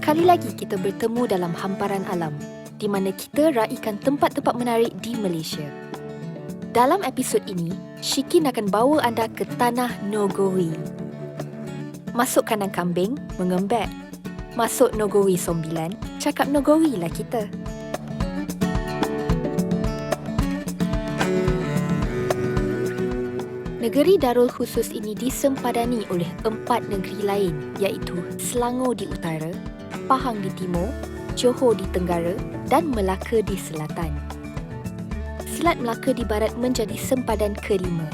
Sekali lagi kita bertemu dalam hamparan alam, di mana kita raikan tempat-tempat menarik di Malaysia. Dalam episod ini, Shikin akan bawa anda ke Tanah Nogori. Masuk kandang kambing, mengembek. Masuk Nogori 9, cakap Nogori lah kita. Negeri Darul Khusus ini disempadani oleh 4 negeri lain, iaitu Selangor di utara, Pahang di timur, Johor di tenggara dan Melaka di selatan. Selat Melaka di barat menjadi sempadan kelima.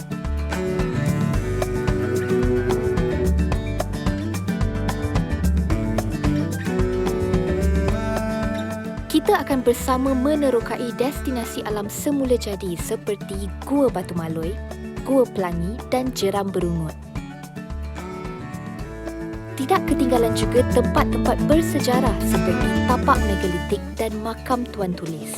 Kita akan bersama menerokai destinasi alam semula jadi seperti Gua Batu Maloi, Gua Pelangi dan Jeram Berungut. Tidak ketinggalan juga tempat-tempat bersejarah seperti tapak megalitik dan makam Tuan Tulis.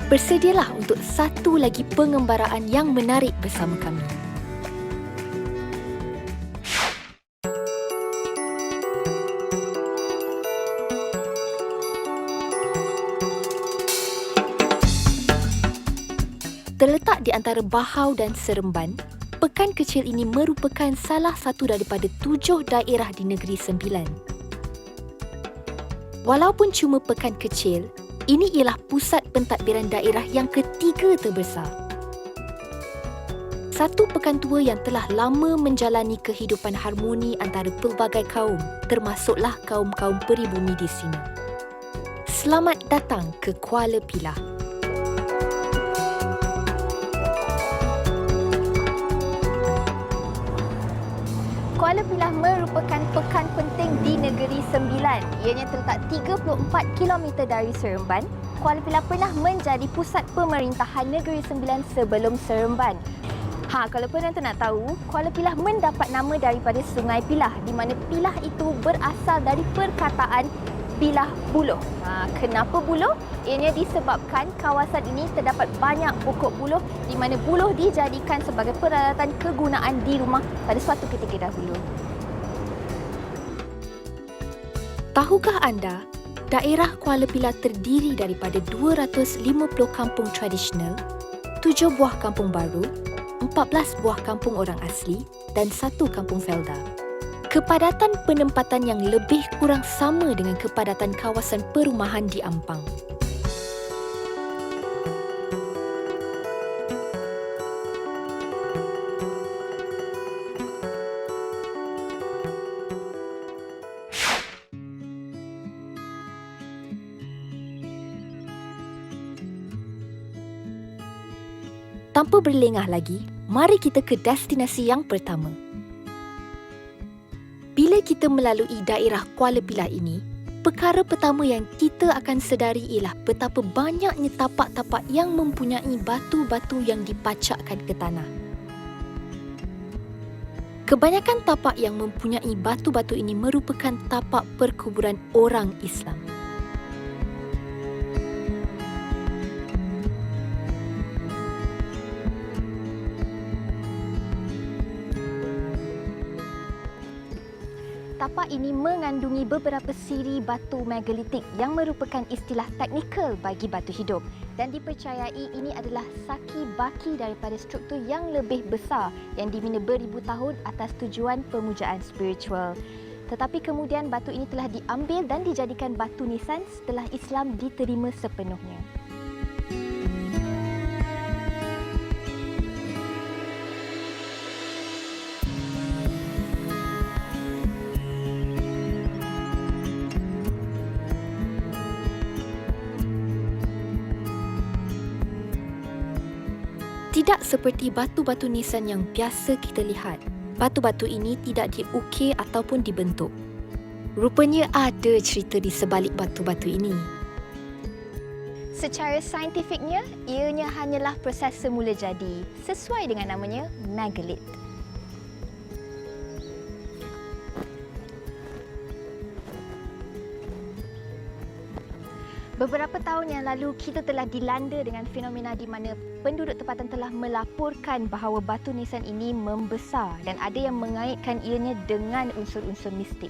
Bersedialah untuk satu lagi pengembaraan yang menarik bersama kami. Terletak di antara Bahau dan Seremban, pekan kecil ini merupakan salah satu daripada 7 daerah di Negeri Sembilan. Walaupun cuma pekan kecil, ini ialah pusat pentadbiran daerah yang ketiga terbesar. Satu pekan tua yang telah lama menjalani kehidupan harmoni antara pelbagai kaum, termasuklah kaum-kaum peribumi di sini. Selamat datang ke Kuala Pilah. Kuala Pilah merupakan pekan penting di Negeri Sembilan. Ianya terletak 34 km dari Seremban. Kuala Pilah pernah menjadi pusat pemerintahan Negeri Sembilan sebelum Seremban. Kalau penonton nak tahu, Kuala Pilah mendapat nama daripada Sungai Pilah, di mana Pilah itu berasal dari perkataan Pilah Buluh. Kenapa buluh? Ianya disebabkan kawasan ini terdapat banyak pokok buluh, di mana buluh dijadikan sebagai peralatan kegunaan di rumah pada suatu ketika dahulu. Tahukah anda, daerah Kuala Pilah terdiri daripada 250 kampung tradisional, 7 buah kampung baru, 14 buah kampung orang asli dan 1 kampung Felda. Kepadatan penempatan yang lebih kurang sama dengan kepadatan kawasan perumahan di Ampang. Tanpa berlengah lagi, mari kita ke destinasi yang pertama. Bila kita melalui daerah Kuala Pilah ini, perkara pertama yang kita akan sedari ialah betapa banyaknya tapak-tapak yang mempunyai batu-batu yang dipacakkan ke tanah. Kebanyakan tapak yang mempunyai batu-batu ini merupakan tapak perkuburan orang Islam. Tapak ini mengandungi beberapa siri batu megalitik yang merupakan istilah teknikal bagi batu hidup dan dipercayai ini adalah saki baki daripada struktur yang lebih besar yang dibina beribu tahun atas tujuan pemujaan spiritual. Tetapi kemudian batu ini telah diambil dan dijadikan batu nisan setelah Islam diterima sepenuhnya. Tidak seperti batu-batu nisan yang biasa kita lihat. Batu-batu ini tidak diukir ataupun dibentuk. Rupanya ada cerita di sebalik batu-batu ini. Secara saintifiknya, ianya hanyalah proses semula jadi, sesuai dengan namanya megalith. Beberapa tahun yang lalu, kita telah dilanda dengan fenomena di mana penduduk tempatan telah melaporkan bahawa batu nisan ini membesar dan ada yang mengaitkan ianya dengan unsur-unsur mistik.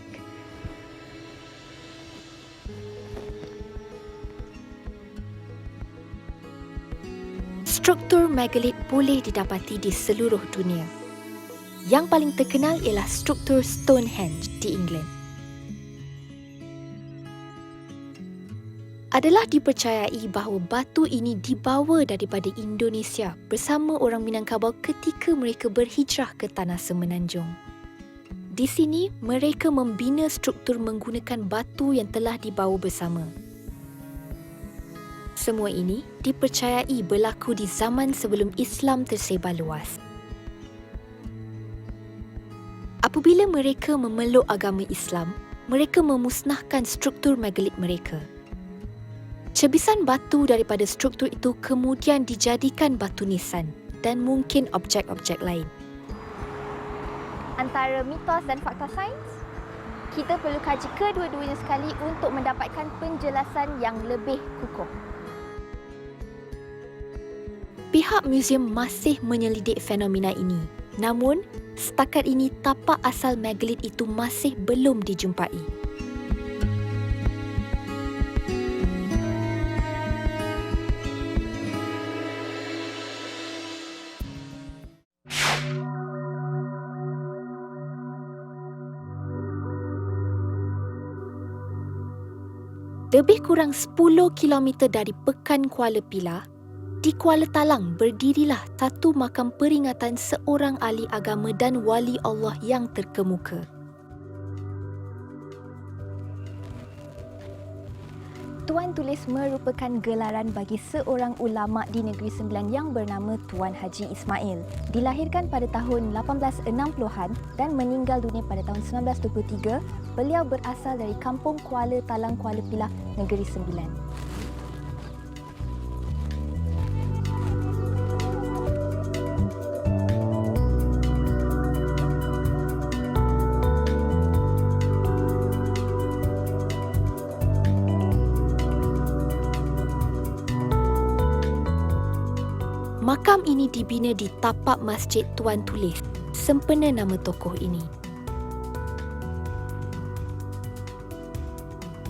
Struktur megalit boleh didapati di seluruh dunia. Yang paling terkenal ialah struktur Stonehenge di England. Adalah dipercayai bahawa batu ini dibawa daripada Indonesia bersama orang Minangkabau ketika mereka berhijrah ke tanah semenanjung. Di sini, mereka membina struktur menggunakan batu yang telah dibawa bersama. Semua ini dipercayai berlaku di zaman sebelum Islam tersebar luas. Apabila mereka memeluk agama Islam, mereka memusnahkan struktur megalit mereka. Cebisan batu daripada struktur itu kemudian dijadikan batu nisan dan mungkin objek-objek lain. Antara mitos dan fakta sains, kita perlu kaji kedua-duanya sekali untuk mendapatkan penjelasan yang lebih kukuh. Pihak muzium masih menyelidik fenomena ini. Namun, setakat ini tapak asal megalit itu masih belum dijumpai. Lebih kurang 10 km dari Pekan Kuala Pilah, di Kuala Talang berdirilah satu makam peringatan seorang ahli agama dan wali Allah yang terkemuka. Tuan Tulis merupakan gelaran bagi seorang ulama di Negeri Sembilan yang bernama Tuan Haji Ismail. Dilahirkan pada tahun 1860-an dan meninggal dunia pada tahun 1923, beliau berasal dari kampung Kuala Talang, Kuala Pilah, Negeri Sembilan. Makam ini dibina di tapak Masjid Tuan Tulis, sempena nama tokoh ini.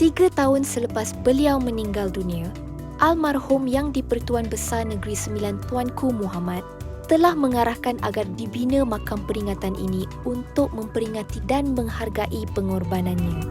3 tahun selepas beliau meninggal dunia, almarhum yang di-Pertuan Besar Negeri Sembilan Tuanku Muhammad telah mengarahkan agar dibina makam peringatan ini untuk memperingati dan menghargai pengorbanannya.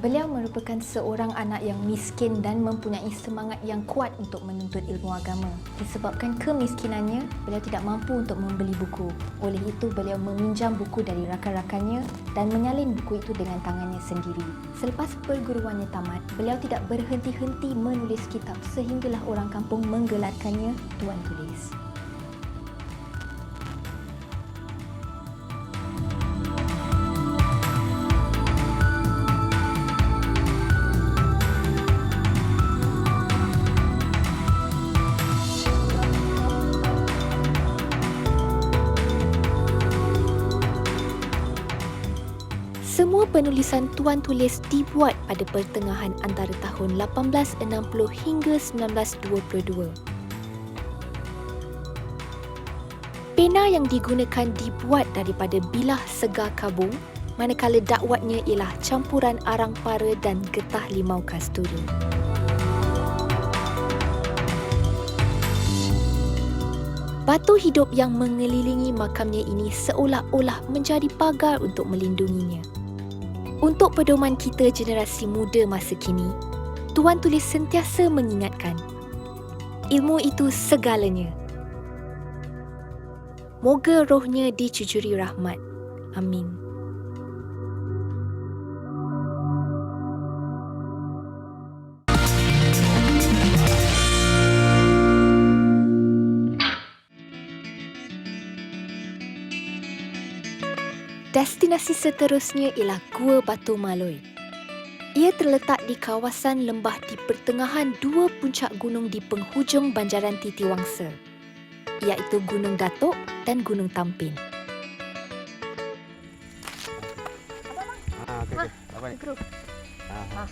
Beliau merupakan seorang anak yang miskin dan mempunyai semangat yang kuat untuk menuntut ilmu agama. Disebabkan kemiskinannya, beliau tidak mampu untuk membeli buku. Oleh itu, beliau meminjam buku dari rakan-rakannya dan menyalin buku itu dengan tangannya sendiri. Selepas perguruannya tamat, beliau tidak berhenti-henti menulis kitab sehinggalah orang kampung menggelarkannya Tuan Tulis. Semua penulisan Tuan Tulis dibuat pada pertengahan antara tahun 1860 hingga 1922. Pena yang digunakan dibuat daripada bilah segar kabung, manakala dakwatnya ialah campuran arang para dan getah limau kasturi. Batu hidup yang mengelilingi makamnya ini seolah-olah menjadi pagar untuk melindunginya. Untuk pedoman kita generasi muda masa kini, Tuan Tulis sentiasa mengingatkan, ilmu itu segalanya. Moga rohnya dicucuri rahmat. Amin. Destinasi seterusnya ialah Gua Batu Maloi. Ia terletak di kawasan lembah di pertengahan dua puncak gunung di penghujung Banjaran Titiwangsa, iaitu Gunung Datuk dan Gunung Tampin. Kru.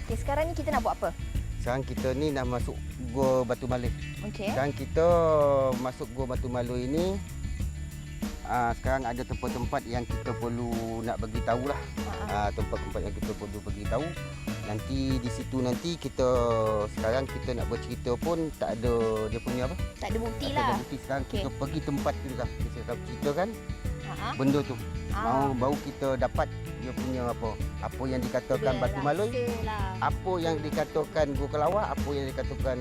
Okay, sekarang ni kita nak buat apa? Sekarang kita ni nak masuk Gua Batu Malu. Okey. Sekarang kita masuk Gua Batu Malu ini. Sekarang ada tempat-tempat yang kita perlu nak bagi tahu lah. Tempat-tempat yang kita perlu bagi tahu. Nanti di situ nanti sekarang kita nak bercerita pun tak ada dia punya apa? Tak ada bukti tak lah. ada bukti. Sekarang kita pergi tempat tu lah. Kita akan ceritakan benda tu. Baru kita dapat dia punya apa yang dikatakan Batu Malu, apa yang dikatakan Gua Kelawar, apa yang dikatakan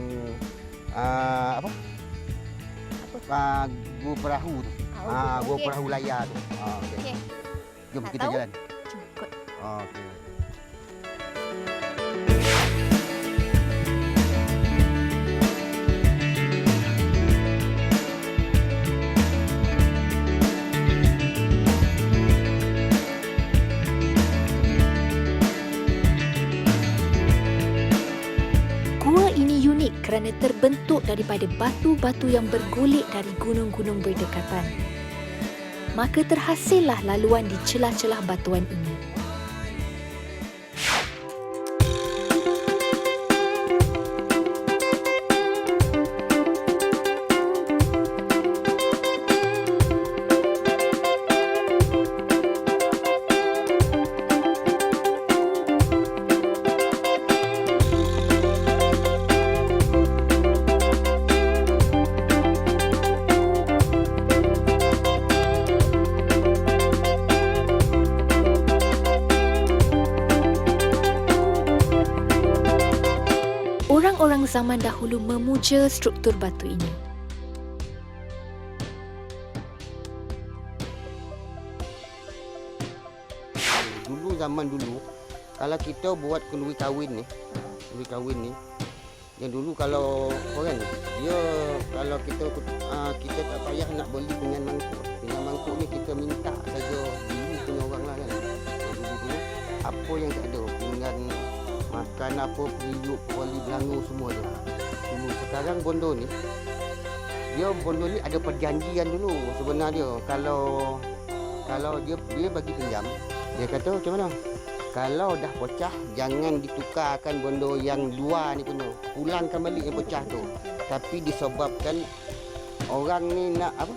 Gua Perahu tu. Gua Perahu Layar tu. Okey. Jom kita jalan. Jom ikut. Okey. Gua ini unik kerana terbentuk daripada batu-batu yang bergolek dari gunung-gunung berdekatan. Maka terhasillah laluan di celah-celah batuan ini. Orang-orang zaman dahulu memuja struktur batu ini. Zaman dulu, kalau kita buat kenduri kahwin ni, yang dulu kalau orang dia kalau kita tak payah nak beli dengan mangkuk. Dengan mangkuk ni kita minta saja dulu punya orang lah kan. Dulu punya apa yang tak ada, pinggan makan apa, periuk, kuali belangu semua tu. Dulu sekarang bondo ni ada perjanjian dulu sebenarnya. Kalau dia bagi pinjam, dia kata macam mana? Kalau dah pecah, jangan ditukarkan bondo yang luar ni penuh. Pulangkan balik yang pecah tu. Tapi disebabkan orang ni nak apa?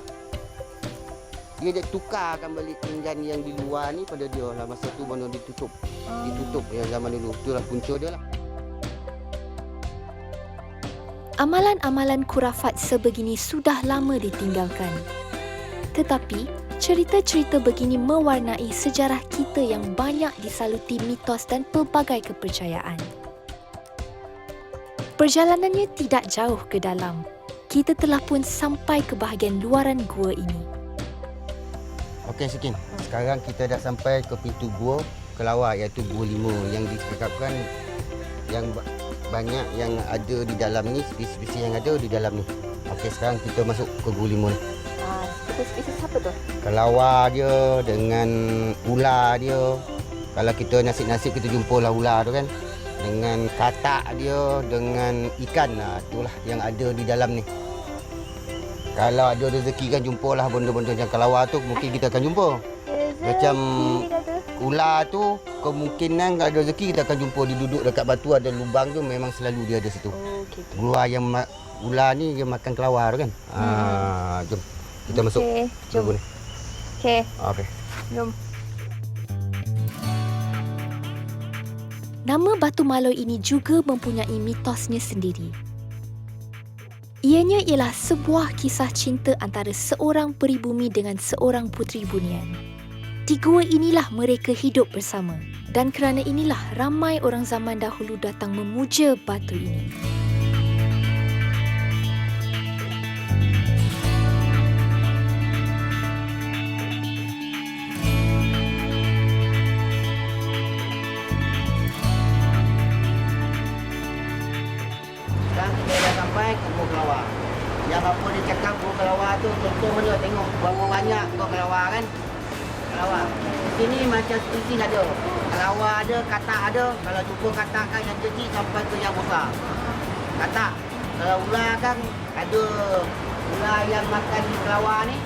Dia tukarkan balik pinggan yang di luar ni pada dia lah. Masa tu bondo ditutup. Ditutup yang zaman dulu. Itulah punca dia lah. Amalan-amalan khurafat sebegini sudah lama ditinggalkan. Tetapi, cerita-cerita begini mewarnai sejarah kita yang banyak disaluti mitos dan pelbagai kepercayaan. Perjalanannya tidak jauh ke dalam. Kita telah pun sampai ke bahagian luaran gua ini. Okey Sikin, sekarang kita dah sampai ke pintu Gua Kelawar, iaitu Gua 5 yang dicakapkan yang banyak yang ada di dalam ni, spesies yang ada di dalam ni. Okey, sekarang kita masuk ke Gua 5 ni. Spesies apa tu? Kelawar dia dengan ular dia. Kalau kita nasib-nasib kita jumpalah ular tu kan. Dengan katak dia, dengan ikan. Itulah yang ada di dalam ni. Kalau ada rezeki kan jumpalah benda-benda macam kelawar tu, mungkin kita akan jumpa. Macam ular tu, kemungkinan kalau ada rezeki kita akan jumpa. Dia duduk dekat batu ada lubang tu, memang selalu dia ada situ. Ular yang ular ni dia makan kelawar tu kan. Jom. Kita masuk. Jom. Okey. Jom. Nama Batu Malu ini juga mempunyai mitosnya sendiri. Ianya ialah sebuah kisah cinta antara seorang peribumi dengan seorang puteri bunian. Di gua inilah mereka hidup bersama dan kerana inilah ramai orang zaman dahulu datang memuja batu ini. Gua Kelawar. Yang apa dia cakap Gua Kelawar tu, contoh mana tengok berapa banyak Gua Kelawar kan. kelawar. Sini macam spesies ada. Kelawar ada, katak ada. Kalau jumpa katak kan yang kecil sampai ke yang besar. Katak. Kalau ular kan ada ular yang makan kelawar ni.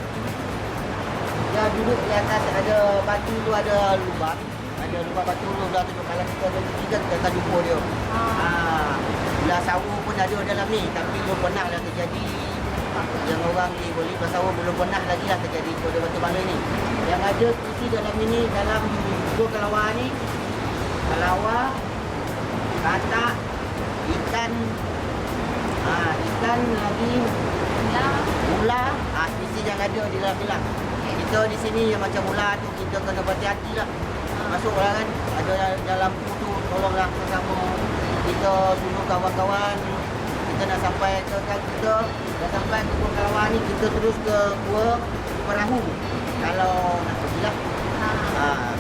Dia duduk di atas ada batu tu, ada lubang. Ada lubang batu ular tu. Kalau kita berhenti kan kita akan jumpa dia. Ular sawu pun ada dalam ni. Tapi belum pernah dah terjadi. Yang orang ni boleh bersawa belum pernah lagi lah terjadi pada batu bangla ni. Yang ada spesies dalam ini, dalam dua kelawar ni, kelawar, katak, ikan, ikan lagi, ular, spesies yang ada di dalam gelang. Kita di sini yang macam ular tu kita kena berhati-hati lah. Masuklah kan, ada dalam tu tolonglah bersama kita suruh kawan-kawan. Kita nak sampai ke kita, dah sampai ke Gua Kelawar ni, kita terus ke Gua Perahu. Kalau nak pergi lah.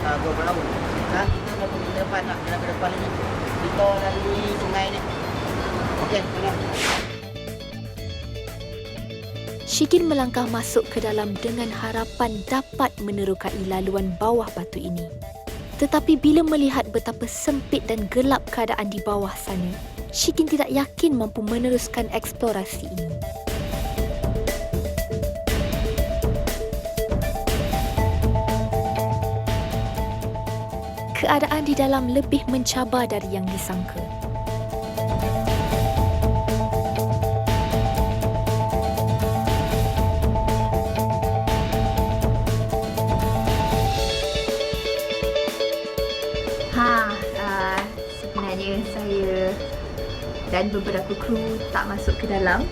Kalau Gua Perahu. Sekarang kita dah pergi ke depan lah, ke depan lagi. Kita lalui sungai ni. Okey, kena. Shikin melangkah masuk ke dalam dengan harapan dapat menerokai laluan bawah batu ini. Tetapi bila melihat betapa sempit dan gelap keadaan di bawah sana, Shikin tidak yakin mampu meneruskan eksplorasi ini. Keadaan di dalam lebih mencabar dari yang disangka. Sebenarnya saya dan beberapa kru tak masuk ke dalam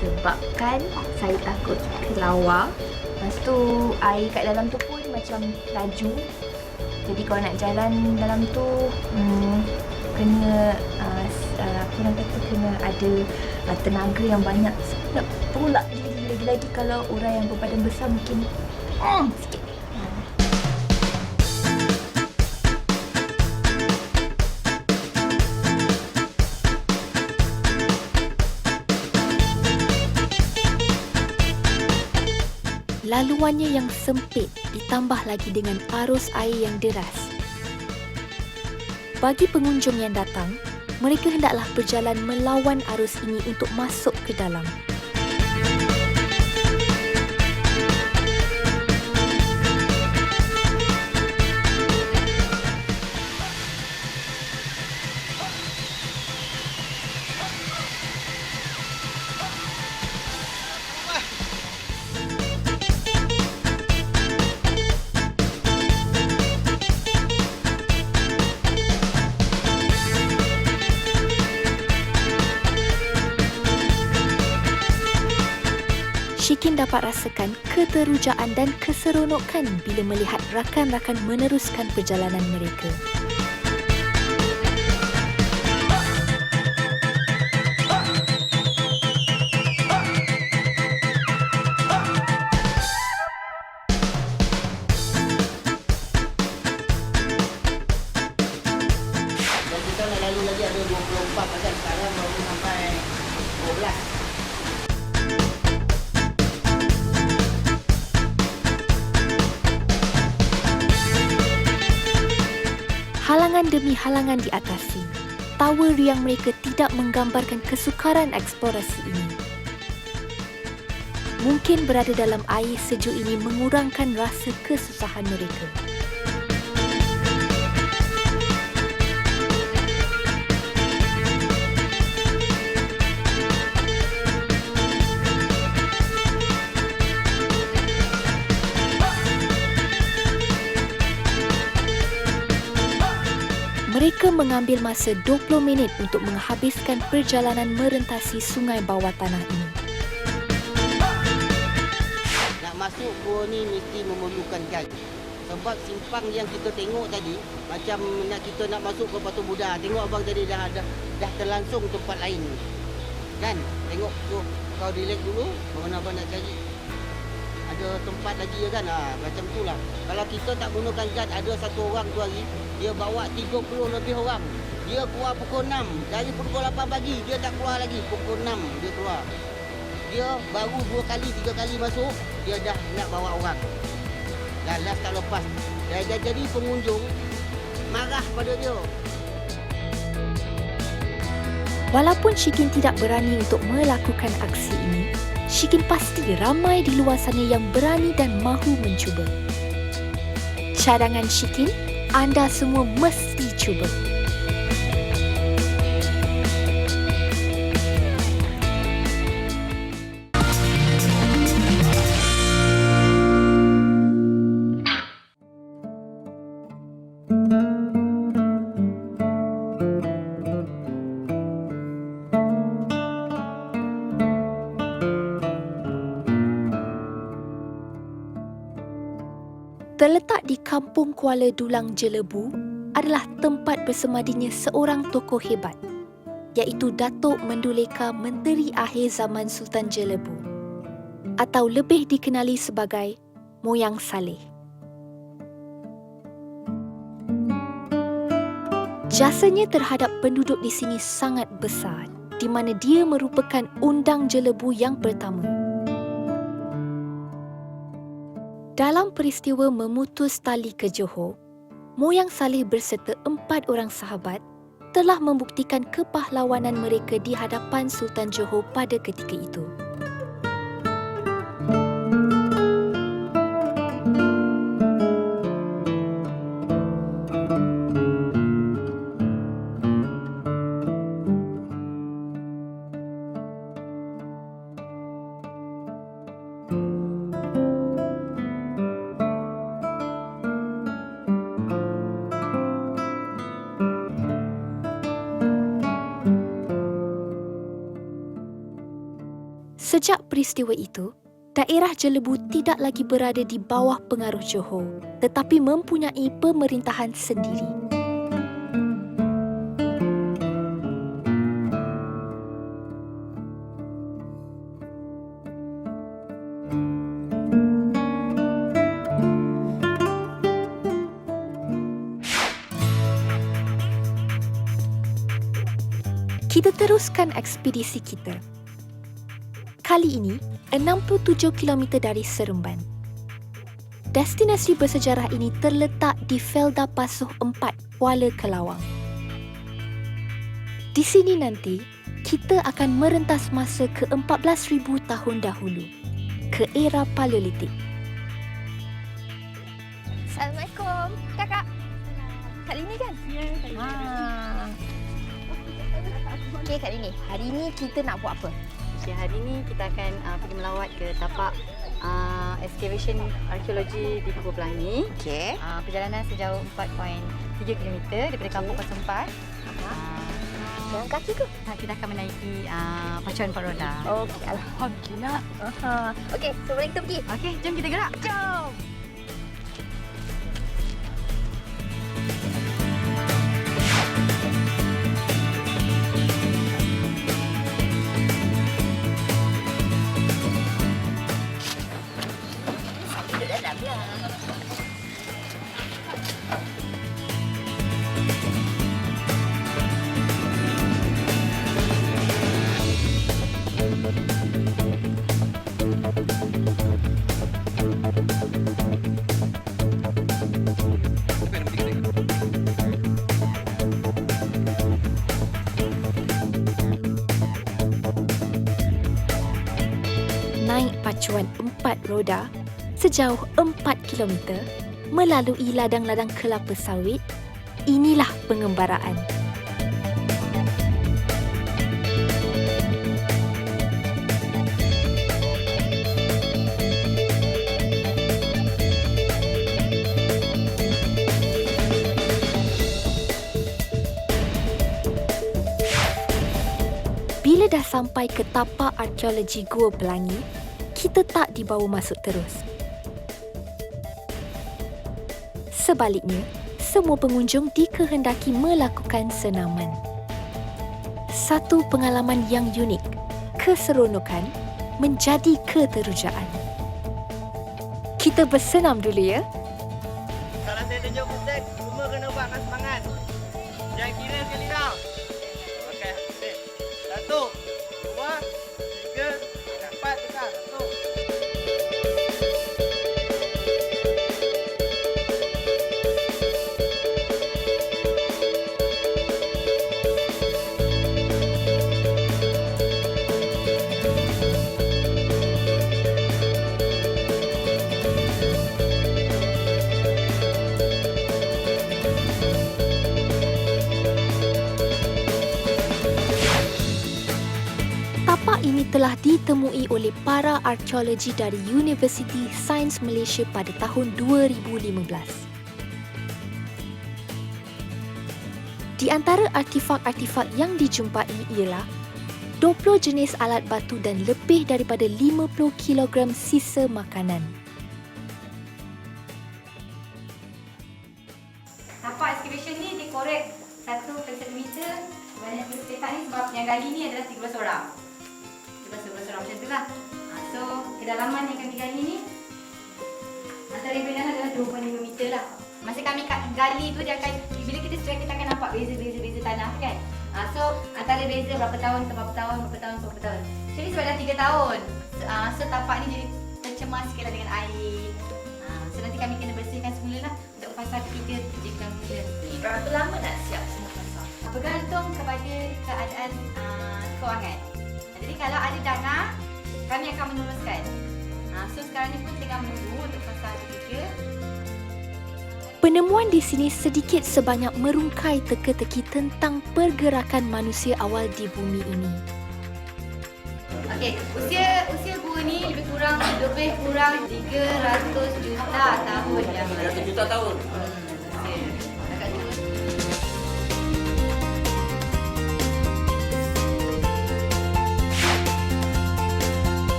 sebabkan saya takut kelawar. Lepas tu air kat dalam tu pun macam laju. Jadi kalau nak jalan dalam tu kena apa orang kata, kena ada tenaga yang banyak. Nak tolak diri lagi-lagi kalau orang yang berbadan besar mungkin sikit. Laluannya yang sempit ditambah lagi dengan arus air yang deras. Bagi pengunjung yang datang, mereka hendaklah berjalan melawan arus ini untuk masuk ke dalam. Shikin dapat rasakan keterujaan dan keseronokan bila melihat rakan-rakan meneruskan perjalanan mereka. Dan kita nak lalu lagi ada 24 kan, sekarang baru sampai 12. Halangan demi halangan diatasi. Tawa riang mereka tidak menggambarkan kesukaran eksplorasi ini. Mungkin berada dalam air sejuk ini mengurangkan rasa kesusahan mereka. Mereka mengambil masa 20 minit untuk menghabiskan perjalanan merentasi sungai bawah tanah ini. Nak masuk gua ni mesti memerlukan guide. Sebab simpang yang kita tengok tadi, macam kita nak masuk ke Batu Buddha. Tengok abang tadi dah terlangsung tempat lain. Kan? Tengok tu, kau relax dulu, mana abang nak cari. Ada tempat lagi ya kan? Macam tu lah. Kalau kita tak gunakan guide, ada satu orang tu hari, dia bawa 30 lebih orang. Dia keluar pukul 6. Dari pukul 8 pagi, dia tak keluar lagi. Pukul 6 dia keluar. Dia baru 2 kali, 3 kali masuk, dia dah nak bawa orang. galas tak lepas. Jadi pengunjung marah pada dia. Walaupun Shikin tidak berani untuk melakukan aksi ini, Shikin pasti ramai di luar sana yang berani dan mahu mencuba. Cadangan Shikin, anda semua mesti cuba. Terletak di Kampung Kuala Dulang Jelebu adalah tempat bersemadinya seorang tokoh hebat, iaitu Datuk Menduleka Menteri Akhir Zaman Sultan Jelebu, atau lebih dikenali sebagai Moyang Saleh. Jasanya terhadap penduduk di sini sangat besar, di mana dia merupakan undang Jelebu yang pertama. Dalam peristiwa memutus tali ke Johor, Moyang Saleh berserta 4 orang sahabat telah membuktikan kepahlawanan mereka di hadapan Sultan Johor pada ketika itu. Sejak peristiwa itu, daerah Jelebu tidak lagi berada di bawah pengaruh Johor, tetapi mempunyai pemerintahan sendiri. Kita teruskan ekspedisi kita. Kali ini, 67 km dari Seremban. Destinasi bersejarah ini terletak di Felda Pasuh 4, Kuala Kelawang. Di sini nanti, kita akan merentas masa ke 14,000 tahun dahulu, ke era Paleolitik. Assalamualaikum, Kakak. Kak Lini kan? Ya, Okey, Kak Lini. Hari ini kita nak buat apa? okay, hari ni kita akan pergi melawat ke tapak excavation arkeologi di Kubur Pelangi. Okey. Perjalanan sejauh 4.3 km daripada Kampung Pasir 4. Jalan kaki ke? Kita akan menaiki pacuan 4 roda. Okey, alhamdulillah. Okey, sebelum kita pergi. Okey, jom kita gerak. Jom. Naik pacuan 4 roda sejauh 4 km melalui ladang-ladang kelapa sawit, inilah pengembaraan. Bila dah sampai ke tapak arkeologi Gua Pelangi, kita tak dibawa masuk terus. Sebaliknya, semua pengunjung dikehendaki melakukan senaman. Satu pengalaman yang unik, keseronokan menjadi keterujaan. Kita bersenam dulu ya. Kalau saya tunjuk pesan, semua kena buatkan semangat. Jangan kira sekali tau. Okey, okey. 1, 2, 3, 4, tukar. 1. telah ditemui oleh para arkeologi dari Universiti Sains Malaysia pada tahun 2015. Di antara artifak-artifak yang dijumpai ialah 20 jenis alat batu dan lebih daripada 50 kilogram sisa makanan. Tapak excavation ni dikorek 1 cm sebanyak petak ni sebab yang gali ni adalah 13 orang. 13 orang macam tu lah. So kedalaman yang kami gali ni antara yang benar adalah 2.5 meter lah. Masa kami gali tu dia akan, bila kita strike kita akan nampak beza tanah kan. So antara beza berapa tahun ke berapa tahun. Jadi sebab dah 3 tahun. So tapak ni jadi tercemar sikit lah dengan air. So nanti kami kena bersihkan semula lah untuk pasal kita jadikan mula. Berapa lama nak siap semua pasal? Bergantung kepada keadaan kewangan. Jadi kalau ada dana, kami akan meneruskan. So sekarang ni pun tengah menunggu untuk fasa ketiga. Penemuan di sini sedikit sebanyak merungkai teka-teki tentang pergerakan manusia awal di bumi ini. Okey, usia gua ni lebih kurang 300 juta tahun yang lalu. 300 juta tahun. Agak tua.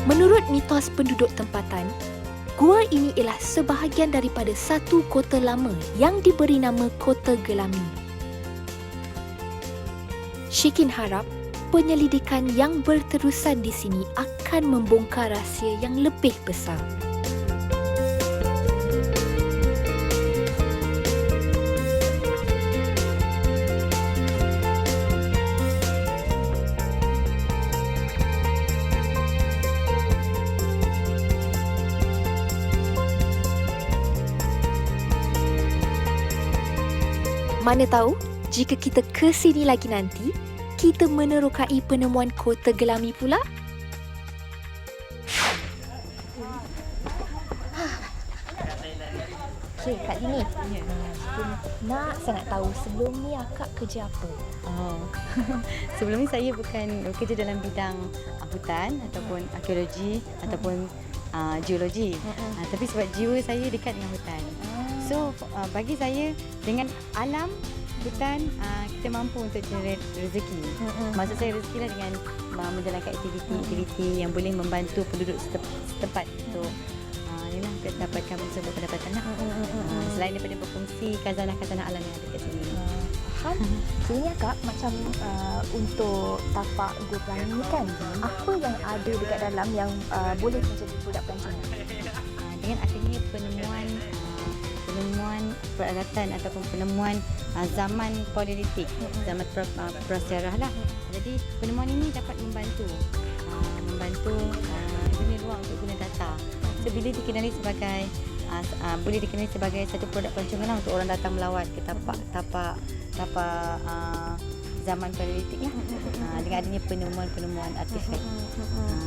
Menurut mitos penduduk tempatan, gua ini ialah sebahagian daripada satu kota lama yang diberi nama Kota Gelami. Syikin harap penyelidikan yang berterusan di sini akan membongkar rahsia yang lebih besar. Mana tahu, jika kita ke sini lagi nanti, kita menerokai penemuan Kota Gelami pula. Okey, Kak Dini. Saya nak tahu sebelum ni akak kerja apa? Sebelum ni saya bukan bekerja dalam bidang hutan ataupun arkeologi ataupun geologi. Tapi sebab jiwa saya dekat dengan hutan. So bagi saya dengan alam hutan kita mampu untuk generate rezeki. Maksud saya rezeki lah dengan menjalankan aktiviti yang boleh membantu penduduk setempat untuk dapatkan sebuah pendapatan lah. Selain daripada berfungsi khazanah-khazanah alam yang ada kat sini. Faham? Sebenarnya Kak, macam untuk tapak Gua Pelangi ni kan, apa yang ada dekat dalam yang boleh menjadi produk pelancongan? Dengan adanya penemuan peralatan ataupun penemuan zaman Paleolitik, zaman prasejarah lah. Jadi penemuan ini dapat membantu dunia luar untuk guna data. So bila dikenali sebagai boleh dikenali sebagai satu produk pelancongan lah untuk orang datang melawat ke tapak zaman Paleolitik lah. Dengan adanya penemuan artifak.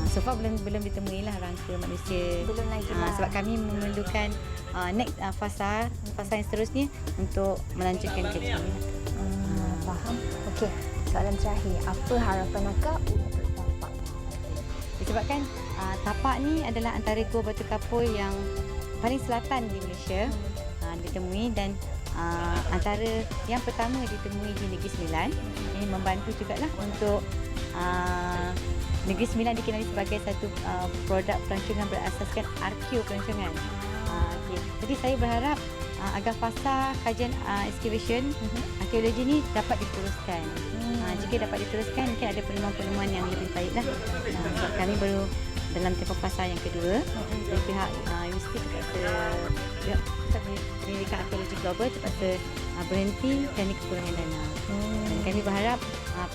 So far belum ditemui lah rangka manusia. Belum lagi lah. Sebab kami memerlukan next fasa yang seterusnya untuk melanjutkan kerja kami. Faham? Okey, soalan terakhir. Apa harapan akak untuk tapak? Disebabkan tapak ni adalah antara gua batu kapur yang paling selatan di Malaysia ditemui dan antara yang pertama ditemui di Negeri Sembilan. Ini membantu jugalah untuk Negeri Sembilan dikenali sebagai satu produk pelancongan berasaskan arkeo pelancongan. Okay. Jadi saya berharap agar fasa kajian excavation arkeologi ni dapat diteruskan. Jika dapat diteruskan, mungkin ada penemuan-penemuan yang lebih baiklah. Sebab kami baru dalam tempoh fasa yang kedua dari pihak universiti terpaksa penyelidikan arkeologi global terpaksa berhenti kerana kekurangan dana. Dan kami berharap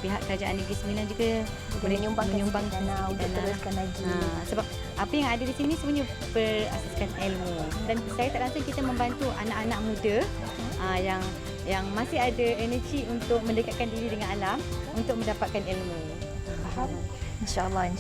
pihak kerajaan Negeri Sembilan juga boleh menyumbang dana untuk teruskan lagi. Sebab apa yang ada di sini sebenarnya berasaskan ilmu dan saya tak rasa kita membantu anak-anak muda yang masih ada energi untuk mendekatkan diri dengan alam untuk mendapatkan ilmu. Faham? InsyaAllah.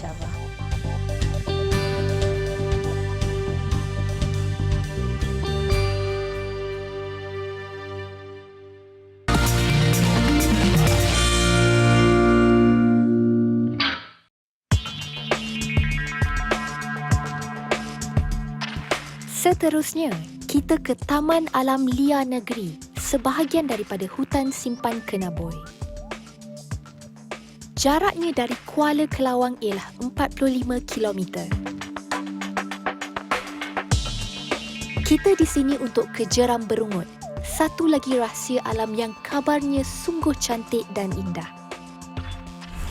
Seterusnya, kita ke Taman Alam Liar Negeri, sebahagian daripada hutan simpan Kenaboi. Jaraknya dari Kuala Kelawang ialah 45 km. Kita di sini untuk ke Jeram Berungut, satu lagi rahsia alam yang kabarnya sungguh cantik dan indah.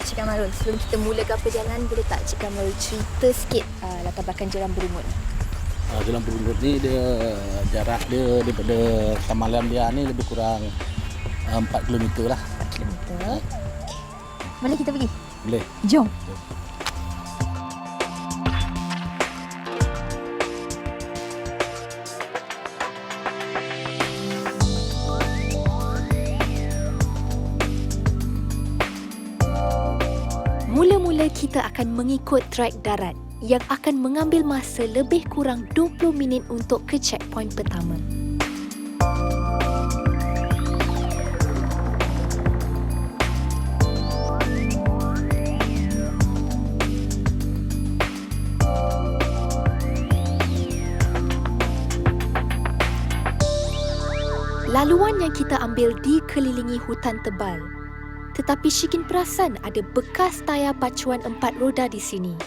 Cik Kamarul, sebelum kita mulakan perjalanan, boleh tak Cik Kamarul cerita sikit latar belakang Jeram Berungut? Jeram Berungut ni dia jarak dia daripada Taman Alam Liar ni lebih kurang 4 km lah. 4 km. Boleh kita pergi? Boleh. Jom. Mula-mula kita akan mengikut trek darat yang akan mengambil masa lebih kurang 20 minit untuk ke checkpoint pertama. Laluan yang kita ambil dikelilingi hutan tebal. Tetapi Syikin perasan ada bekas tayar pacuan 4 roda di sini.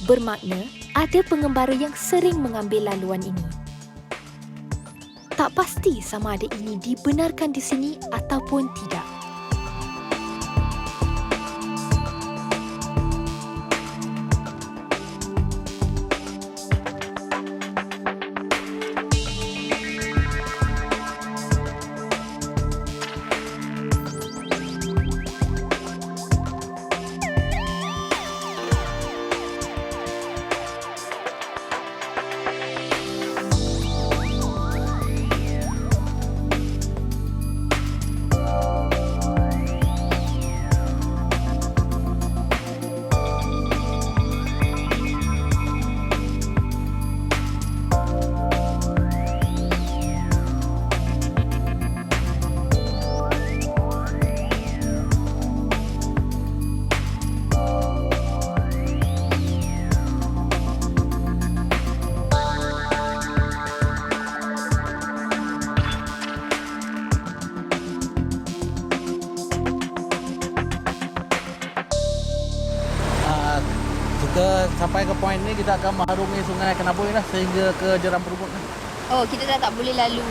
Bermakna ada pengembara yang sering mengambil laluan ini. Tak pasti sama ada ini dibenarkan di sini ataupun tidak. Kita sampai ke poin ni kita akan mengarungi Sungai Kenaboi lah sehingga ke Jeram Berungut lah. Oh, kita dah tak boleh lalu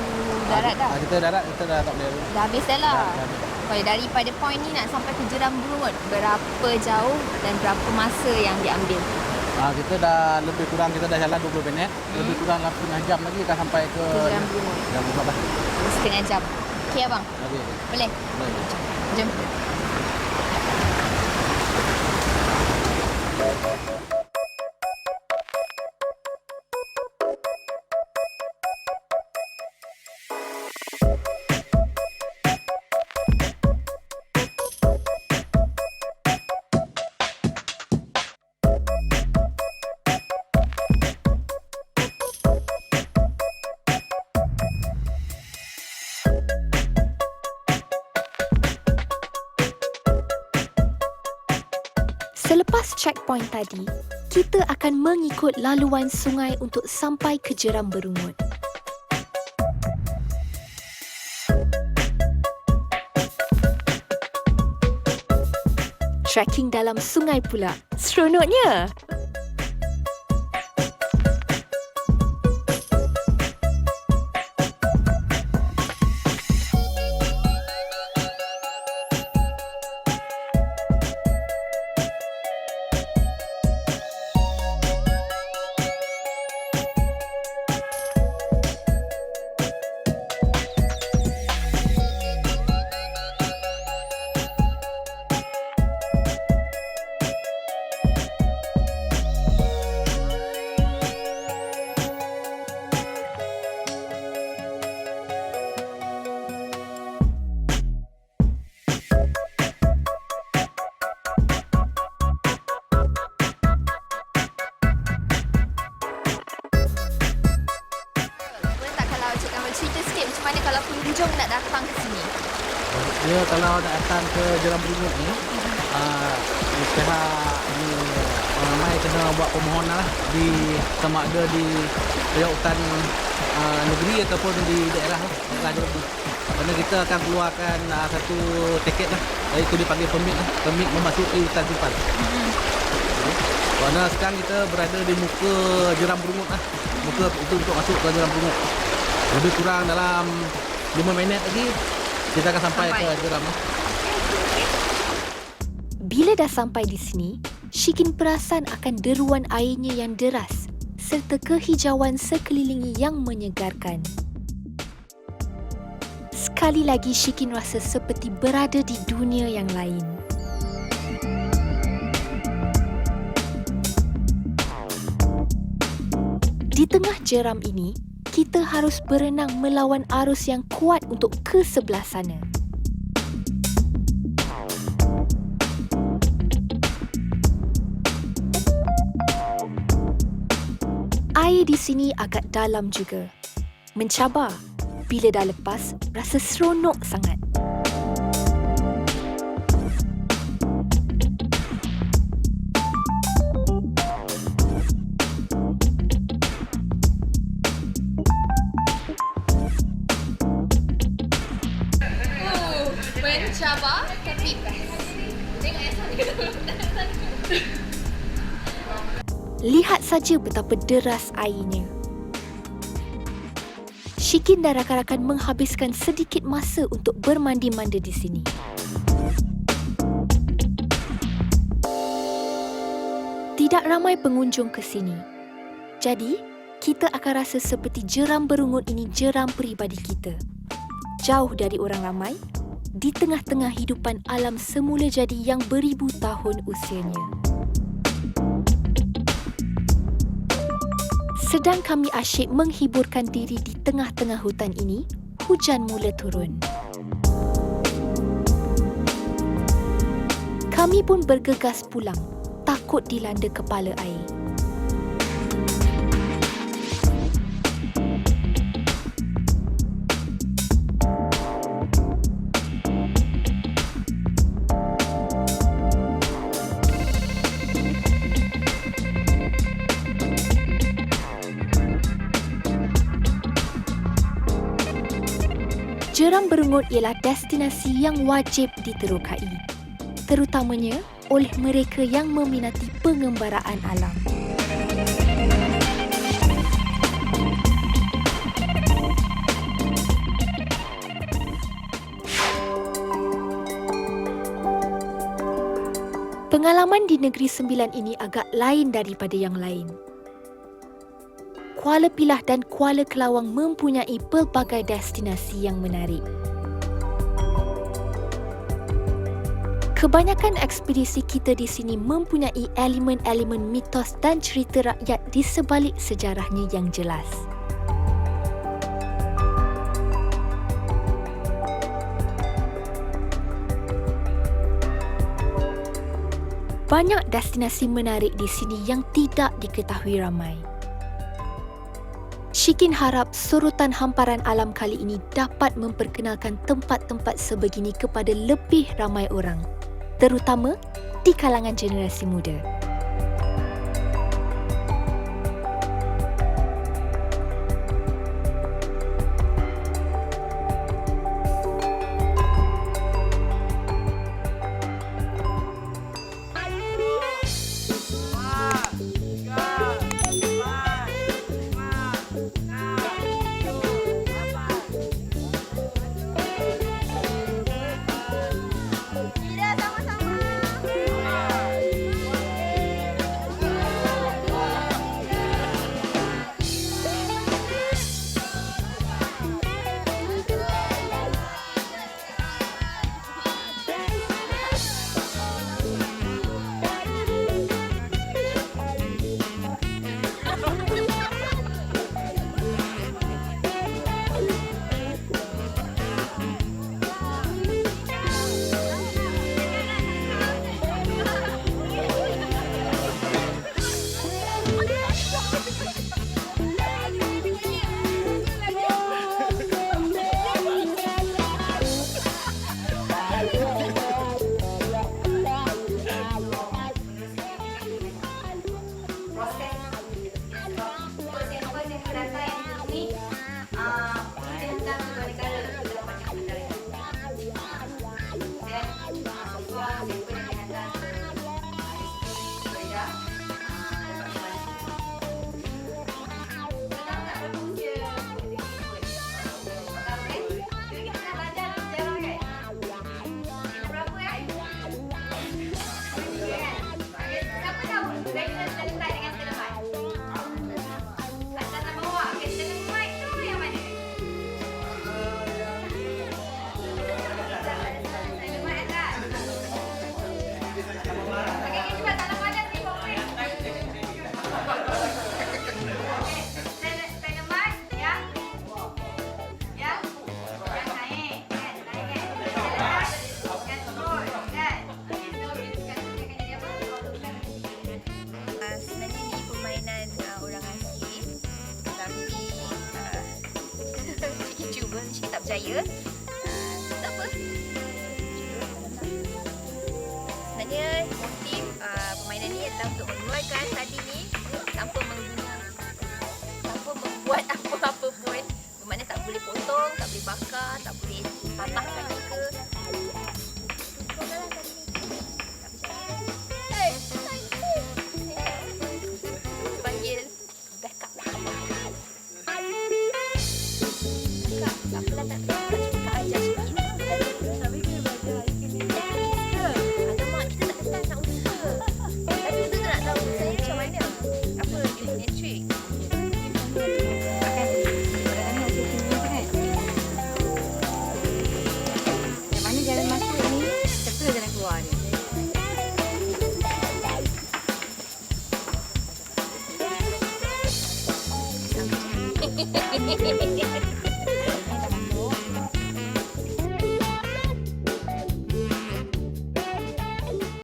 darat dah? Kita darat, kita dah tak boleh. Dah habis dah lah. Dah habis. Kalau daripada poin ni nak sampai ke Jeram Berungut, berapa jauh dan berapa masa yang diambil? Kita dah lebih kurang, kita dah jalan 20 minit. Lebih kurang 8 jam lagi kita sampai ke Jeram Berungut. Jeram Berungut lah. Setengah jam. Okey abang? Okey. Boleh? Boleh. Jom. Selepas checkpoint tadi, kita akan mengikut laluan sungai untuk sampai ke Jeram Berungut. Trekking dalam sungai pula. Seronoknya! Cerita sikit macam mana kalau pengunjung nak datang ke sini? Dia kalau nak datang ke Jeram Berungut ni, pihak ni orang ramai kena buat permohonan lah di sama ada di pihak hutan negeri ataupun di daerah Jelebu. Kerana kita akan keluarkan satu tiket lah, iaitu dipanggil permit lah, permit memasuki hutan simpan. Kerana sekarang kita berada di muka Jeram Berungut lah, muka itu untuk masuk ke Jeram Berungut. Lebih kurang dalam 5 minit lagi kita akan sampai ke Jeram lah. Bila dah sampai di sini, Shikin perasan akan deruan airnya yang deras serta kehijauan sekeliling yang menyegarkan. Sekali lagi Shikin rasa seperti berada di dunia yang lain. Di tengah jeram ini, kita harus berenang melawan arus yang kuat untuk ke sebelah sana. Air di sini agak dalam juga. Mencabar. Bila dah lepas, rasa seronok sangat. Mencabar tapi best. Lihat saja betapa deras airnya. Shikin dan rakan-rakan menghabiskan sedikit masa untuk bermandi-mandi di sini. Tidak ramai pengunjung ke sini. Jadi, kita akan rasa seperti Jeram Berungut ini jeram peribadi kita. Jauh dari orang ramai, di tengah-tengah hidupan alam semula jadi yang beribu tahun usianya. Sedang kami asyik menghiburkan diri di tengah-tengah hutan ini, hujan mula turun. Kami pun bergegas pulang, takut dilanda kepala air. Jeram Berungut ialah destinasi yang wajib diterokai, terutamanya oleh mereka yang meminati pengembaraan alam. Pengalaman di Negeri Sembilan ini agak lain daripada yang lain. Kuala Pilah dan Kuala Kelawang mempunyai pelbagai destinasi yang menarik. Kebanyakan ekspedisi kita di sini mempunyai elemen-elemen mitos dan cerita rakyat di sebalik sejarahnya yang jelas. Banyak destinasi menarik di sini yang tidak diketahui ramai. Shikin harap sorotan hamparan alam kali ini dapat memperkenalkan tempat-tempat sebegini kepada lebih ramai orang, terutama di kalangan generasi muda. makan tadi ni tanpa membuat apa-apa pun. Bermakna tak boleh potong, tak boleh bakar.